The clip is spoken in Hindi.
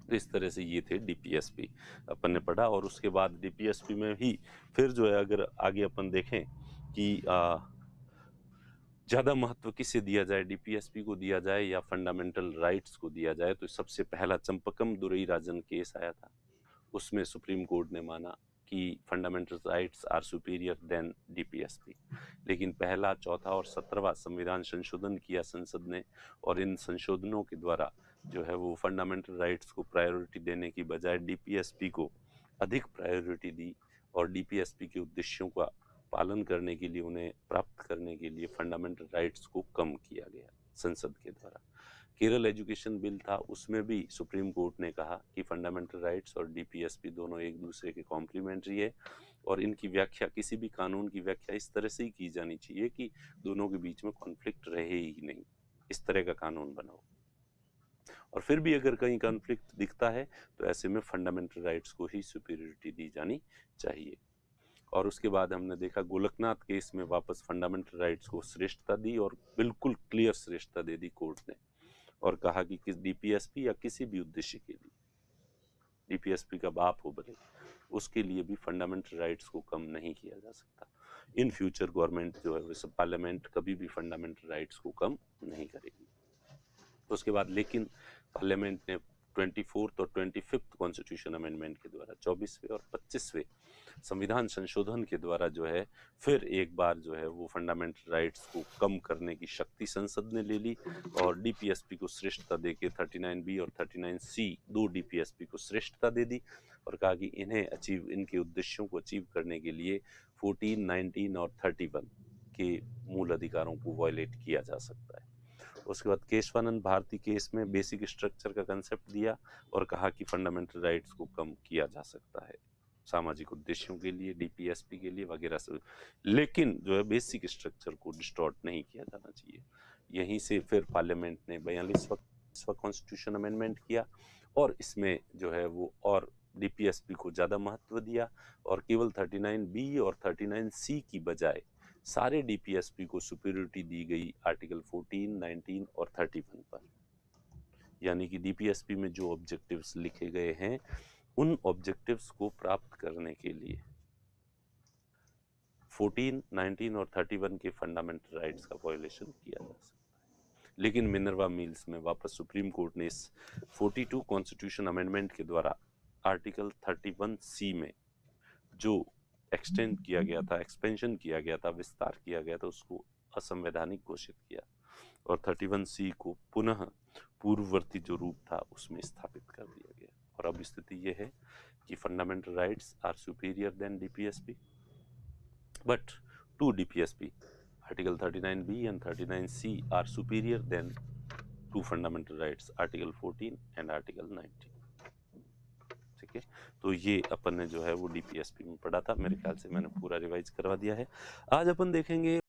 तो इस तरह से ये थे डीपीएसपी अपन ने पढ़ा। और उसके बाद डीपीएसपी में ही फिर जो है अगर आगे अपन देखें कि ज़्यादा महत्व किसे दिया जाए, डीपीएसपी को दिया जाए या फंडामेंटल राइट्स को दिया जाए, तो सबसे पहला चंपकम दुरईराजन केस आया था। उसमें सुप्रीम कोर्ट ने माना कि fundamental rights are superior than DPSP. लेकिन पहला, चौथा और 17वां संविधान संशोधन किया संसद ने, और इन संशोधनों के द्वारा जो है वो फंडामेंटल राइट्स को प्रायोरिटी देने की बजाय डीपीएसपी को अधिक प्रायोरिटी दी, और डीपीएसपी के उद्देश्यों का पालन करने के लिए, उन्हें प्राप्त करने के लिए फंडामेंटल राइट्स को कम किया गया संसद के द्वारा। केरल एजुकेशन बिल था, उसमें भी सुप्रीम कोर्ट ने कहा कि फंडामेंटल राइट्स और डीपीएसपी दोनों एक दूसरे के कॉम्प्लीमेंट्री है, और इनकी व्याख्या, किसी भी कानून की व्याख्या इस तरह से ही की जानी चाहिए कि दोनों के बीच में कॉन्फ्लिक्ट रहे ही नहीं, इस तरह का कानून बनाओ। और फिर भी अगर कहीं कॉन्फ्लिक्ट दिखता है तो ऐसे में फंडामेंटल राइट्स को ही सुपीरियरिटी दी जानी चाहिए। और उसके बाद हमने देखा गोलकनाथ केस में वापस फंडामेंटल राइट्स को श्रेष्ठता दी, और बिल्कुल क्लियर श्रेष्ठता दे दी कोर्ट ने, और कहा कि किस डीपीएसपी या किसी भी उद्देश्य के लिए, डीपीएसपी का बाप हो भले, उसके लिए भी फंडामेंटल राइट्स को कम नहीं किया जा सकता। इन फ्यूचर गवर्नमेंट जो है वैसे पार्लियामेंट कभी भी फंडामेंटल राइट्स को कम नहीं करेगी। तो उसके बाद लेकिन पार्लियामेंट ने 24th और 25th कॉन्स्टिट्यूशन अमेंडमेंट के द्वारा, 24वें और 25वें संविधान संशोधन के द्वारा जो है फिर एक बार जो है वो फंडामेंटल राइट्स को कम करने की शक्ति संसद ने ले ली, और डीपीएसपी को श्रेष्ठता देके 39B और 39C दो डीपीएसपी को श्रेष्ठता दे दी, और कहा कि इनके उद्देश्यों को अचीव करने के लिए 14, 19 और 31 के मूल अधिकारों को वायलेट किया जा सकता है। उसके बाद केशवानंद भारती केस में बेसिक स्ट्रक्चर का कंसेप्ट दिया, और कहा कि फंडामेंटल राइट्स को कम किया जा सकता है सामाजिक उद्देश्यों के लिए, डीपीएसपी के लिए वगैरह सब, लेकिन जो है बेसिक स्ट्रक्चर को डिस्टॉर्ट नहीं किया जाना चाहिए। यहीं से फिर पार्लियामेंट ने 42वां कॉन्स्टिट्यूशन अमेंडमेंट किया, और इसमें जो है वो और डीपीएसपी को ज़्यादा महत्व दिया, और केवल 39B और 39C की बजाय सारे डीपीएसपी को सुपीरियरिटी दी गई आर्टिकल 14, 19 और 31 पर। यानी कि डीपीएसपी में जो ऑब्जेक्टिव्स लिखे गए हैं, उन ऑब्जेक्टिव्स को प्राप्त करने के लिए 14, 19 और 31 के फंडामेंटल राइट्स का वायोलेशन किया जा सकता है। लेकिन मिनर्वा मिल्स में वापस सुप्रीम कोर्ट ने इस 42 कॉन्स्टिट्यूशन अमेंडमेंट के द्वारा आर्टिकल 31C में जो एक्सटेंड किया गया था, एक्सपेंशन किया गया था, विस्तार किया गया था, उसको असंवैधानिक घोषित किया, और 31C को पुनः पूर्ववर्ती जो रूप था उसमें स्थापित कर दिया गया। और अब स्थिति यह है कि fundamental rights are superior than DPSP, but two DPSP article 39B and 39C are superior than to fundamental rights article 14 and article 19। ठीक है, तो ये अपन ने जो है वो डीपीएसपी में पढ़ा था, मेरे ख्याल से मैंने पूरा रिवाइज करवा दिया है। आज अपन देखेंगे